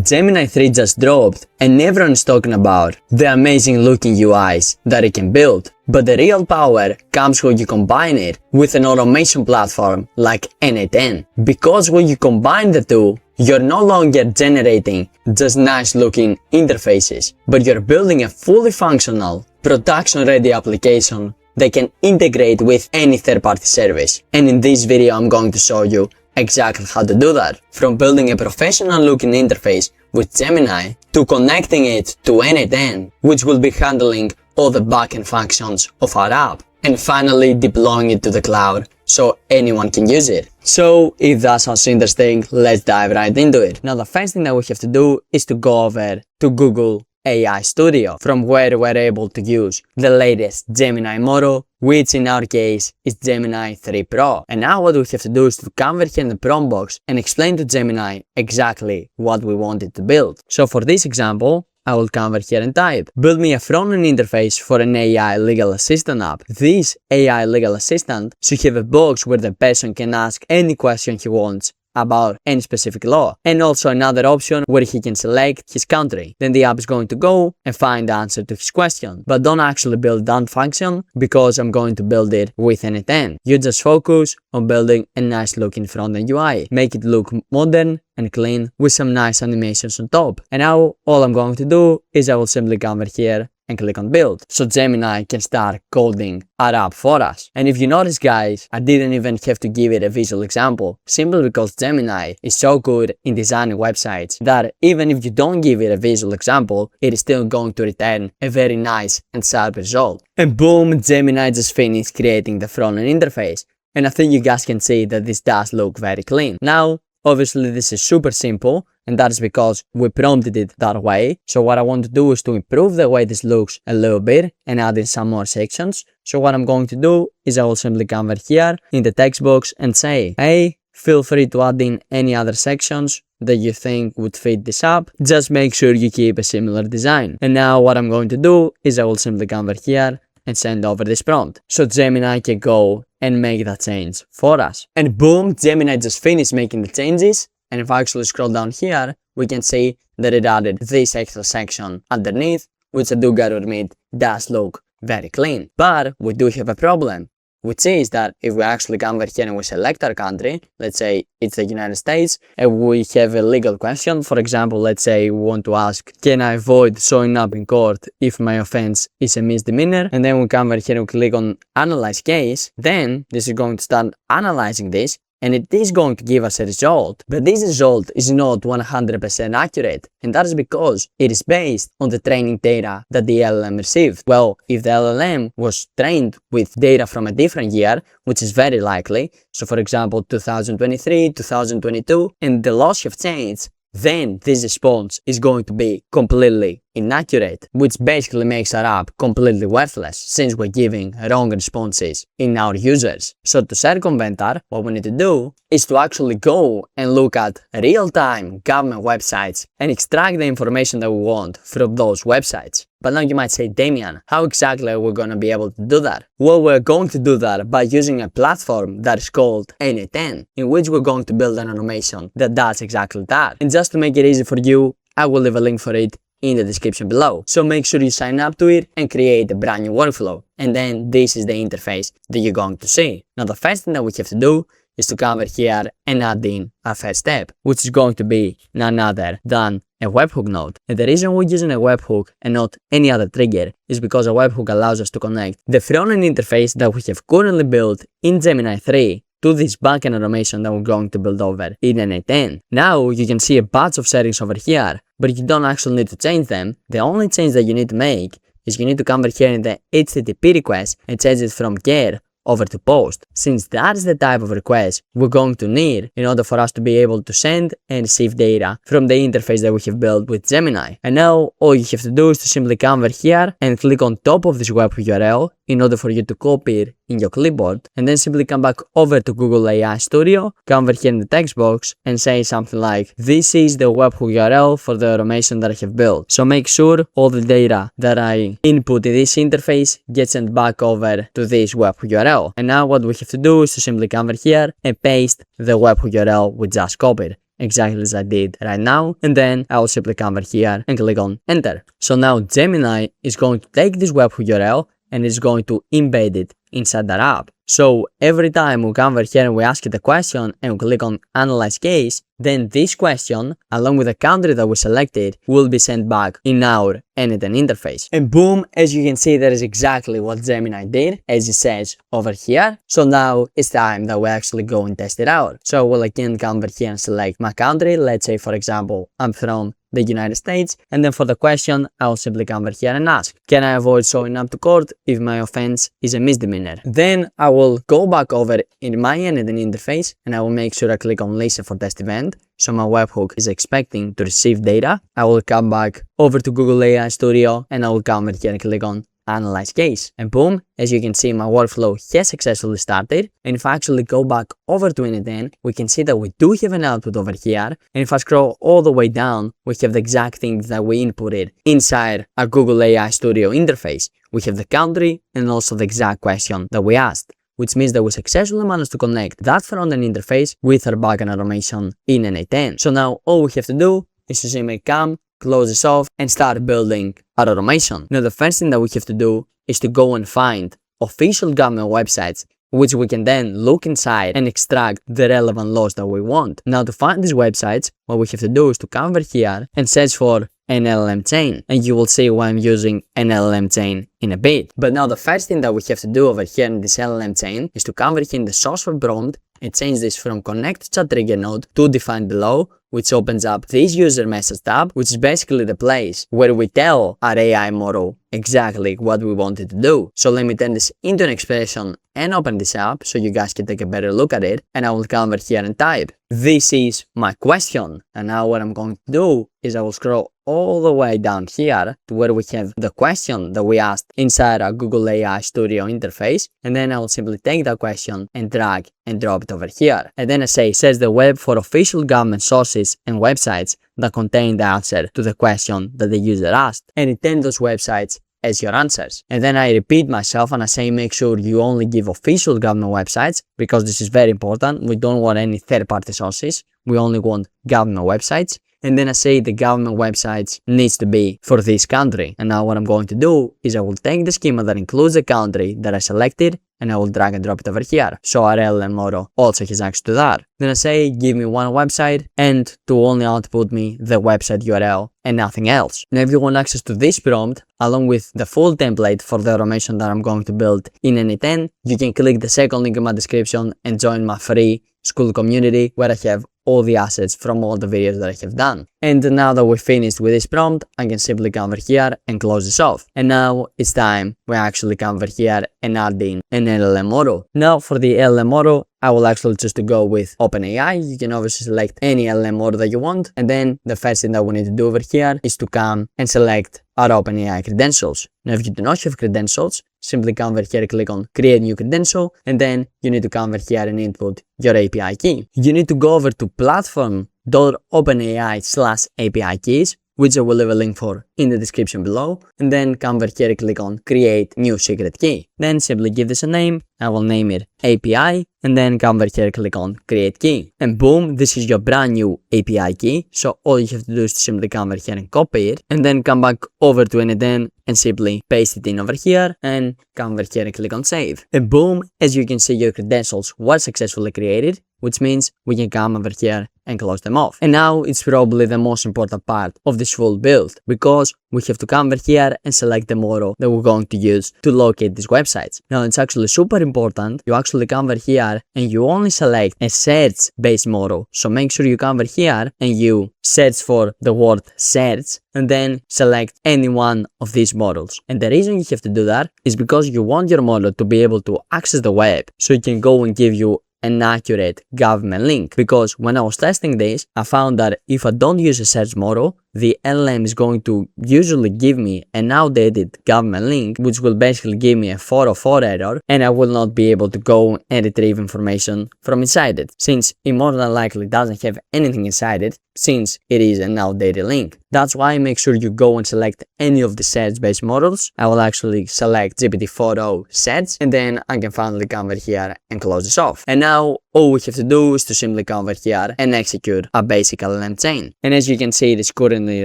Gemini 3 just dropped and everyone's talking about the amazing looking UIs that it can build. But the real power comes when you combine it with an automation platform like N8N. Because when you combine the two, you're no longer generating just nice looking interfaces, but you're building a fully functional, production ready application that can integrate with any third-party service. And in this video I'm going to show you exactly how to do that. From building a professional looking interface with Gemini to connecting it to N8N, which will be handling all the backend functions of our app, and finally deploying it to the cloud so anyone can use it. So if that sounds interesting, let's dive right into it. Now the first thing that we have to do is to go over to Google AI Studio, from where we're able to use the latest Gemini model, which in our case is Gemini 3 Pro. And now what we have to do is to come over here in the prompt box and explain to Gemini exactly what we want it to build. So for this example, I will come over here and type, build me a front-end interface for an AI legal assistant app. This AI legal assistant should have a box where the person can ask any question he wants about any specific law, and also another option where he can select his country. Then the app is going to go and find the answer to his question. But don't actually build that function because I'm going to build it with N8N. You just focus on building a nice looking front-end UI. Make it look modern and clean with some nice animations on top. And now all I'm going to do is I will simply come over here and click on build, so Gemini can start coding our app for us. And if you notice guys, I didn't even have to give it a visual example, simply because Gemini is so good in designing websites that even if you don't give it a visual example, it is still going to return a very nice and sharp result. And boom, Gemini just finished creating the front-end interface. And I think you guys can see that this does look very clean. Now, obviously this is super simple, and that is because we prompted it that way. So what I want to do is to improve the way this looks a little bit and add in some more sections. So what I'm going to do is I will simply come over here in the text box and say, hey, feel free to add in any other sections that you think would fit this app. Just make sure you keep a similar design. And now what I'm going to do is I will simply come over here and send over this prompt, so Gemini can go and make that change for us. And boom, Gemini just finished making the changes. And if I actually scroll down here, we can see that it added this extra section underneath, which I do gotta admit does look very clean. But we do have a problem, which is that if we actually come over here and we select our country, let's say it's the United States, and we have a legal question, for example, let's say we want to ask, can I avoid showing up in court if my offense is a misdemeanor? And then we come over here and click on Analyze Case, then this is going to start analyzing this, and it is going to give us a result. But this result is not 100% accurate, and that is because it is based on the training data that the LLM received. Well, if the LLM was trained with data from a different year, which is very likely, so for example 2023, 2022, and the laws have changed, then this response is going to be completely inaccurate, which basically makes our app completely worthless since we're giving wrong responses in our users. So to circumvent that, what we need to do is to actually go and look at real-time government websites and extract the information that we want from those websites. But now you might say, Damian, how exactly are we going to be able to do that? Well, we're going to do that by using a platform that is called N8N, in which we're going to build an automation that does exactly that. And just to make it easy for you, I will leave a link for it in the description below. So make sure you sign up to it and create a brand new workflow. And then this is the interface that you're going to see. Now the first thing that we have to do is to come over here and add in our first step, which is going to be none other than a webhook node. And the reason we're using a webhook and not any other trigger is because a webhook allows us to connect the front-end interface that we have currently built in Gemini 3 to this backend automation that we're going to build over in N8N. Now you can see a bunch of settings over here, but you don't actually need to change them. The only change that you need to make is you need to come over here in the HTTP request and change it from GET over to post, since that is the type of request we're going to need in order for us to be able to send and receive data from the interface that we have built with Gemini. And now all you have to do is to simply come over here and click on top of this web URL in order for you to copy it in your clipboard, and then simply come back over to Google AI Studio, come over here in the text box and say something like, this is the webhook URL for the automation that I have built. So make sure all the data that I input in this interface gets sent back over to this webhook URL. And now what we have to do is to simply come over here and paste the webhook URL we just copied. exactly as I did right now, and then I will simply come over here and click on enter. So now Gemini is going to take this webhook URL and is going to embed it inside that app. So every time we come over here and we ask it a question and we click on analyze case, then this question, along with the country that we selected, will be sent back in our N8N interface. And boom, as you can see, that is exactly what Gemini did, as it says over here. So now it's time that we actually go and test it out. So we'll again come over here and select my country. Let's say, for example, I'm from the United States, and then for the question, I'll simply come over here and ask, can I avoid showing up to court if my offense is a misdemeanor? Then I will go back over in my N8N interface and I will make sure I click on listen for test event. So my webhook is expecting to receive data. I will come back over to Google AI Studio and I will come over here and click on analyze case, and boom, as you can see, my workflow has successfully started. And if I actually go back over to N8N, we can see that we do have an output over here, and if I scroll all the way down, we have the exact things that we inputted inside our Google AI Studio interface. We have the country and also the exact question that we asked, which means that we successfully managed to connect that front-end interface with our backend automation in N8N. So now all we have to do is to simply come, close this off, and start building our automation. Now the first thing that we have to do is to go and find official government websites, which we can then look inside and extract the relevant laws that we want. Now to find these websites, what we have to do is to come over here and search for an LLM chain, and you will see why I'm using an LLM chain in a bit. But now the first thing that we have to do over here in this LLM chain is to come over here in the source for prompt and change this from connect chat trigger node to define below, which opens up this user message tab, which is basically the place where we tell our AI model exactly what we want it to do. So let me turn this into an expression and open this up so you guys can take a better look at it, and I will come over here and type, this is my question. And now what I'm going to do is I will scroll all the way down here to where we have the question that we asked inside our Google AI Studio interface, and then I will simply take that question and drag and drop it over here. And then I say, search the web for official government sources and websites that contain the answer to the question that the user asked, and return those websites as your answers. And then I repeat myself and I say, make sure you only give official government websites, because this is very important. We don't want any third-party sources. We only want government websites. And then I say the government websites needs to be for this country. And now what I'm going to do is I will take the schema that includes the country that I selected and I will drag and drop it over here. So our LLM model also has access to that. Then I say, give me one website and to only output me the website URL and nothing else. Now if you want access to this prompt, along with the full template for the automation that I'm going to build in N8N, you can click the second link in my description and join my free Skool community, where I have all the assets from all the videos that I have done. And now that we're finished with this prompt, I can simply come over here and close this off. And now it's time we actually come over here and add in an LLM model. Now for the LLM model, I will actually choose to go with OpenAI. You can obviously select any LLM model that you want. And then the first thing that we need to do over here is to come and select our OpenAI credentials. Now if you do not have credentials, simply come over here, click on create new credential, and then you need to come over here and input your API key. You need to go over to platform.openai/API keys, which I will leave a link for in the description below, and then come over here, click on create new secret key. Then simply give this a name. I will name it API, and then come over here, click on create key, and boom, this is your brand new API key. So all you have to do is to simply come over here and copy it, and then come back over to N8N and simply paste it in over here, and come over here and click on save. And boom, as you can see, your credentials were successfully created, which means we can come over here and close them off. And now it's probably the most important part of this full build, because we have to come over here and select the model that we're going to use to locate these websites. Now it's actually super important. You actually come over here and you only select a search based model. So make sure you come over here and you search for the word search and then select any one of these models. And the reason you have to do that is because you want your model to be able to access the web, so it can go and give you an accurate government link. Because when I was testing this, I found that if I don't use a search model, the LLM is going to usually give me an outdated government link, which will basically give me a 404 error, and I will not be able to go and retrieve information from inside it, since it more than likely doesn't have anything inside it, since it is an outdated link. That's why make sure you go and select any of the search-based models. I will actually select GPT-4o search, and then I can finally come over here and close this off. And now all we have to do is to simply come over here and execute a basic LLM chain. And as you can see, it is currently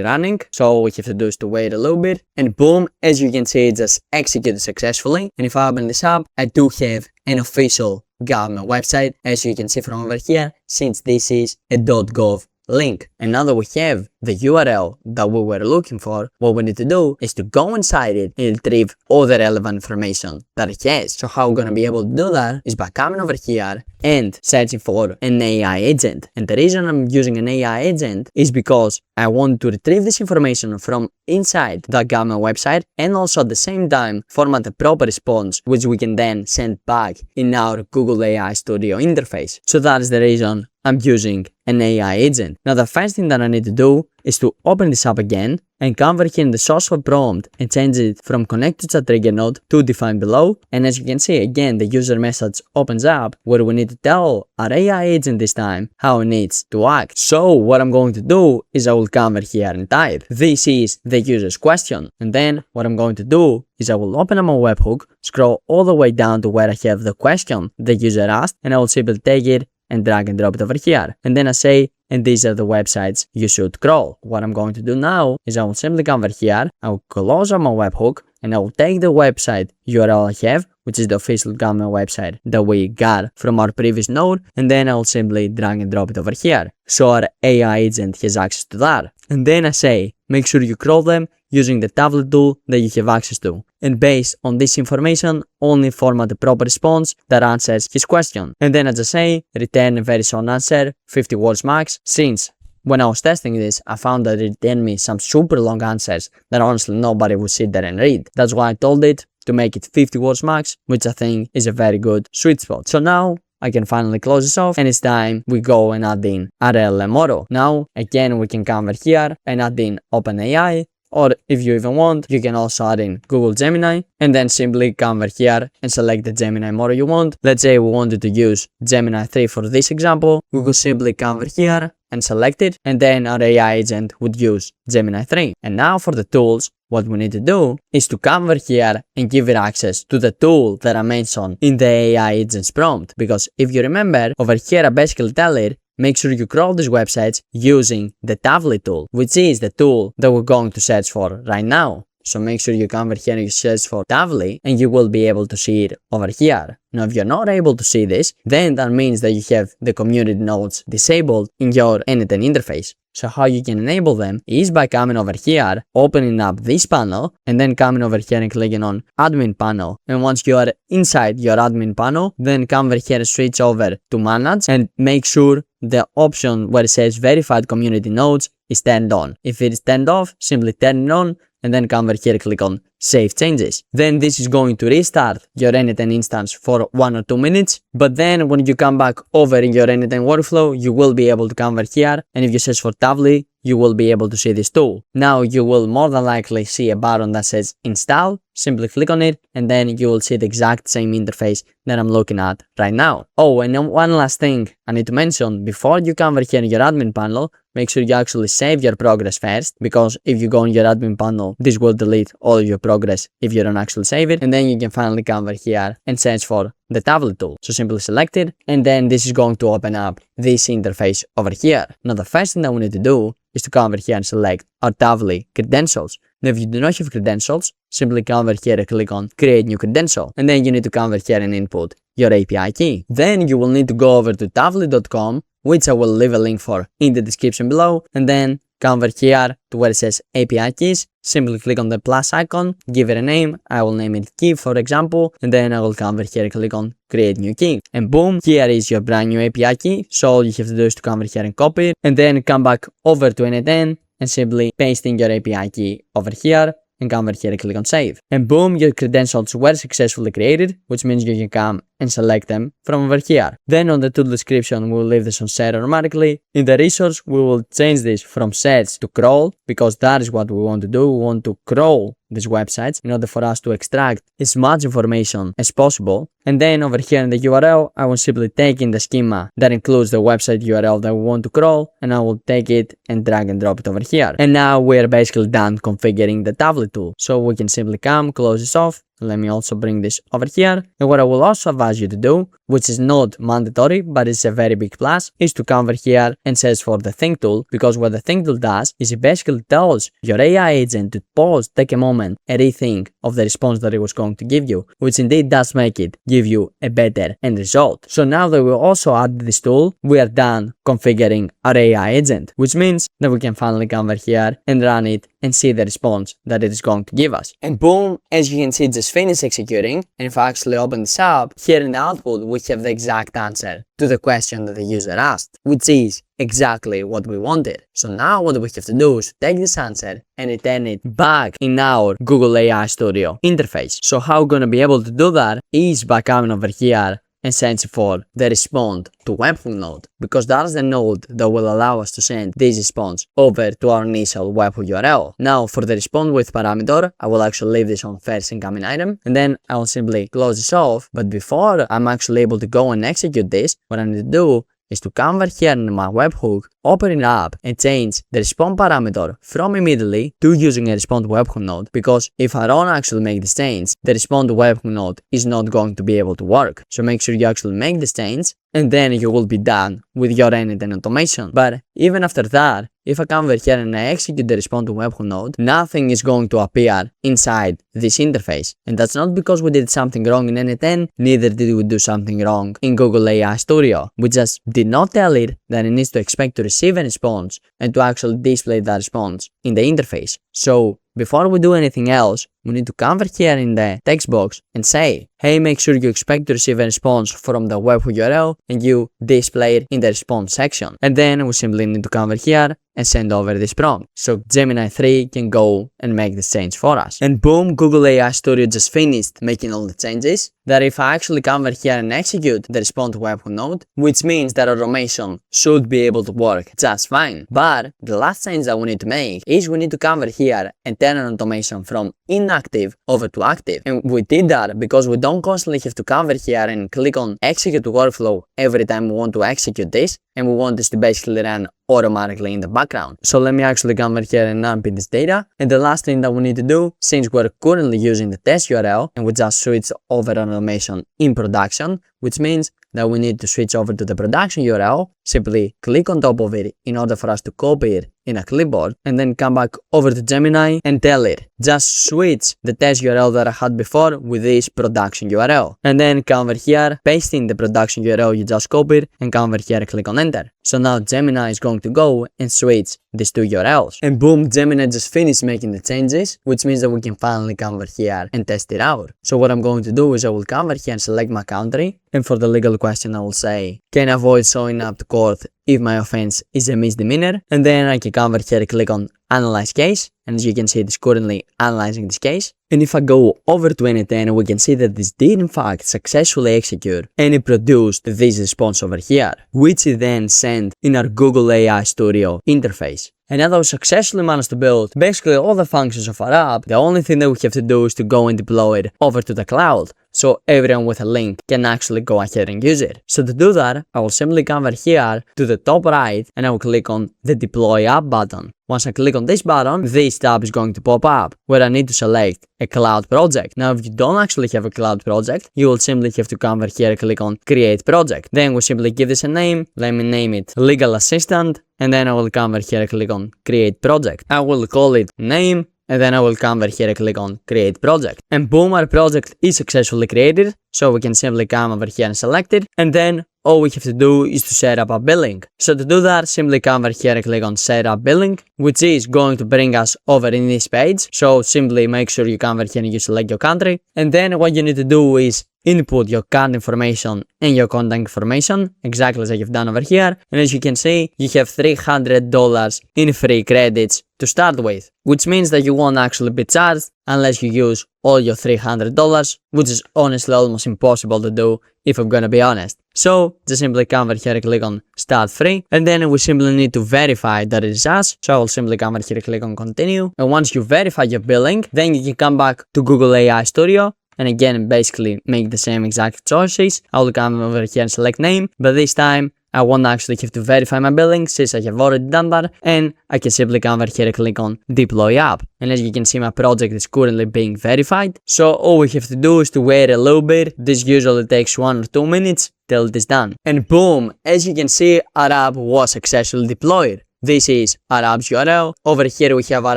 running, so all we have to do is to wait a little bit, and boom, as you can see, it just executed successfully. And if I open this up, I do have an official government website, as you can see from over here, since this is a .gov link. And now that we have the URL that we were looking for, what we need to do is to go inside it and retrieve all the relevant information that it has. So how we're going to be able to do that is by coming over here and searching for an AI agent. And the reason I'm using an AI agent is because I want to retrieve this information from inside the government website, and also at the same time format a proper response which we can then send back in our Google AI Studio interface. So that is the reason I'm using an AI agent. Now the first thing that I need to do is to open this up again and come over here in the source code prompt and change it from connect to chat trigger node to define below. And as you can see, again, the user message opens up where we need to tell our AI agent this time how it needs to act. So what I'm going to do is I will come over here and type, this is the user's question. And then what I'm going to do is I will open up my webhook, scroll all the way down to where I have the question the user asked, and I will simply take it and drag and drop it over here. And then I say, and these are the websites you should crawl. What I'm going to do now is I will simply come over here, I will close up my webhook, and I will take the website URL I have, which is the official government website that we got from our previous node, and then I will simply drag and drop it over here. So our AI agent has access to that. And then I say, make sure you crawl them using the tablet tool that you have access to. And based on this information, only format the proper response that answers his question. And then as I say, return a very short answer, 50 words max, since when I was testing this, I found that it returned me some super long answers that honestly nobody would sit there and read. That's why I told it to make it 50 words max, which I think is a very good sweet spot. So now I can finally close this off, and it's time we go and add in our LLM model. Now, again, we can come over here and add in OpenAI, or if you even want, you can also add in Google Gemini, and then simply come over here and select the Gemini model you want. Let's say we wanted to use Gemini 3 for this example. We could simply come over here and select it, and then our AI agent would use Gemini 3. And now for the tools, what we need to do is to come over here and give it access to the tool that I mentioned in the AI agent's prompt. Because if you remember, over here I basically tell it, make sure you crawl these websites using the tablet tool, which is the tool that we're going to search for right now. So make sure you come over here and you search for Tavli, and you will be able to see it over here. Now, if you're not able to see this, then that means that you have the community nodes disabled in your N8N interface. So how you can enable them is by coming over here, opening up this panel, and then coming over here and clicking on admin panel. And once you are inside your admin panel, then come over here and switch over to manage and make sure the option where it says verified community nodes is turned on. If it is turned off, simply turn it on, and then come over here and click on Save Changes. Then this is going to restart your N8N instance for 1 or 2 minutes, but then when you come back over in your N8N workflow, you will be able to come over here, and if you search for Tavli, you will be able to see this tool. Now you will more than likely see a button that says Install. Simply click on it, and then you will see the exact same interface that I'm looking at right now. Oh, and one last thing I need to mention, before you come over here in your admin panel, make sure you actually save your progress first, because if you go in your admin panel, this will delete all of your progress if you don't actually save it, and then you can finally come over here and search for the tablet tool. So simply select it, and then this is going to open up this interface over here. Now the first thing that we need to do is to come over here and select our Tavli credentials. Now if you do not have credentials, simply come over here and click on create new credential, and then you need to come over here and input your API key. Then you will need to go over to tavli.com, which I will leave a link for in the description below, and then come over here to where it says API keys, simply click on the plus icon, give it a name, I will name it key for example, and then I will come over here and click on create new key. And boom, here is your brand new API key, so all you have to do is to come over here and copy it, and then come back over to N8N and simply paste in your API key over here, and come over here and click on save. And boom, your credentials were successfully created, which means you can come and select them from over here. Then on the tool description, we will leave this on set automatically. In the resource, we will change this from search to crawl, because that is what we want to do. We want to crawl these websites in order for us to extract as much information as possible. And then over here in the URL, I will simply take in the schema that includes the website URL that we want to crawl, and I will take it and drag and drop it over here. And now we're basically done configuring the tablet tool. So we can simply come, close this off. Let me also bring this over here. And what I will also advise you to do, which is not mandatory but is a very big plus, is to come over here and search for the think tool, because what the think tool does is it basically tells your AI agent to pause, take a moment, and rethink of the response that it was going to give you, which indeed does make it give you a better end result. So now that we also added this tool, we are done configuring our AI agent, which means that we can finally come over here and run it and see the response that it is going to give us. And boom, as you can see, it just finished executing. And if I actually open this up, here in the output, we have the exact answer to the question that the user asked, which is exactly what we wanted. So now what we have to do is take this answer and return it back in our Google AI Studio interface. So how we're going to be able to do that is by coming over here and search for the respond to webhook node, because that's the node that will allow us to send this response over to our initial webhook URL. Now for the respond with parameter, I will actually leave this on first incoming item, and then I will simply close this off. But before I'm actually able to go and execute this, what I need to do is to come over here in my webhook, open it up and change the respond parameter from immediately to using a respond webhook node, because if I don't actually make this change, the respond webhook node is not going to be able to work. So make sure you actually make this change, and then you will be done with your N8N automation. But even after that, if I come over here and I execute the respond to webhook node, nothing is going to appear inside this interface. And that's not because we did something wrong in N8N, neither did we do something wrong in Google AI Studio. We just did not tell it that it needs to expect to receive a response and to actually display that response in the interface. So before we do anything else, we need to come over here in the text box and say, hey, make sure you expect to receive a response from the webhook URL, and you display it in the response section. And then we simply need to come over here and send over this prompt, so Gemini 3 can go and make this change for us. And boom, Google AI Studio just finished making all the changes. That if I actually come over here and execute the respond to webhook node, which means that automation should be able to work just fine. But the last change that we need to make is we need to come over here and turn on automation from inactive over to active. And we did that because we don't constantly have to come over here and click on execute workflow every time we want to execute this, and we want this to basically run automatically in the background. So let me actually come over here and unpin this data. And the last thing that we need to do, since we're currently using the test URL and we just switch over on automation in production, which means that we need to switch over to the production URL, simply click on top of it in order for us to copy it in a clipboard, and then come back over to Gemini and tell it, just switch the test URL that I had before with this production URL. And then come over here, paste in the production URL you just copied, and come over here and click on enter. So now Gemini is going to go and switch these two URLs. And boom, Gemini just finished making the changes, which means that we can finally come over here and test it out. So what I'm going to do is I will come over here and select my country, and for the legal question I will say, can I avoid showing up to court if my offense is a misdemeanor? And then I can come over here and click on analyze case, and as you can see, it is currently analyzing this case. And if I go over to N8N, we can see that this did in fact successfully execute, and it produced this response over here, which it then sent in our Google AI Studio interface. And now that we successfully managed to build basically all the functions of our app, the only thing that we have to do is to go and deploy it over to the cloud, so everyone with a link can actually go ahead and use it. So to do that, I will simply come over here to the top right and I will click on the deploy app button. Once I click on this button, this tab is going to pop up where I need to select a cloud project. Now, if you don't actually have a cloud project, you will simply have to come over here and click on create project. Then we simply give this a name. Let me name it legal assistant, and then I will come over here and click on create project. I will call it name, and then I will come over here and click on create project. And boom, our project is successfully created. So we can simply come over here and select it, and then all we have to do is to set up a billing. So to do that, simply come over here and click on set up billing, which is going to bring us over in this page. So simply make sure you come over here and you select your country, and then what you need to do is input your card information and your contact information, exactly as you've done over here. And as you can see, you have $300 in free credits to start with, which means that you won't actually be charged unless you use all your $300, which is honestly almost impossible to do if I'm gonna be honest. So just simply come over here and click on start free, and then we simply need to verify that it is us. So I will simply come over here and click on continue, and once you verify your billing, then you can come back to Google AI Studio and again basically make the same exact choices. I will come over here and select name, but this time I won't actually have to verify my billing since I have already done that, and I can simply come over here and click on deploy app. And as you can see, my project is currently being verified, so all we have to do is to wait a little bit. This usually takes 1 or 2 minutes till it is done. And boom, as you can see, our app was successfully deployed. This is our app's URL. Over here we have our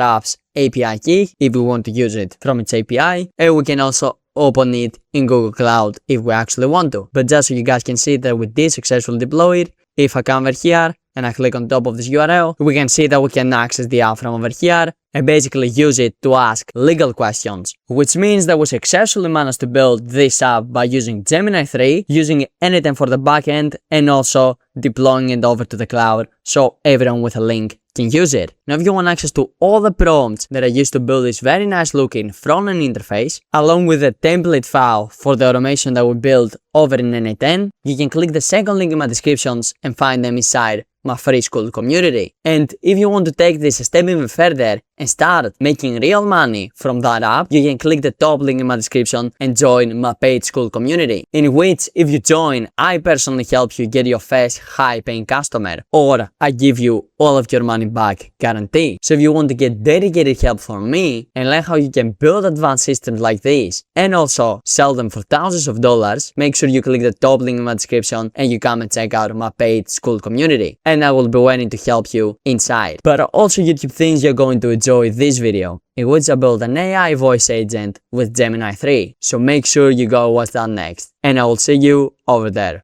app's API key if we want to use it from its API, and we can also open it in Google Cloud if we actually want to. But just so you guys can see that we did successfully deploy it, if I come over here and I click on top of this URL, we can see that we can access the app from over here and basically use it to ask legal questions, which means that we successfully managed to build this app by using Gemini 3, using N8N for the backend, and also deploying it over to the cloud so everyone with a link can use it. Now if you want access to all the prompts that I used to build this very nice looking front-end interface, along with the template file for the automation that we built over in N8N, you can click the second link in my descriptions and find them inside my free Skool community. And if you want to take this a step even further and start making real money from that app, you can click the top link in my description and join my paid Skool community, in which if you join, I personally help you get your first high paying customer, or I give you all of your money back guarantee. So if you want to get dedicated help from me and learn how you can build advanced systems like this and also sell them for thousands of dollars, make sure you click the top link in my description and you come and check out my paid Skool community, and I will be waiting to help you inside. But also YouTube thinks you're going to enjoy this video, in which I built an AI voice agent with Gemini 3. So make sure you go watch that next, and I will see you over there.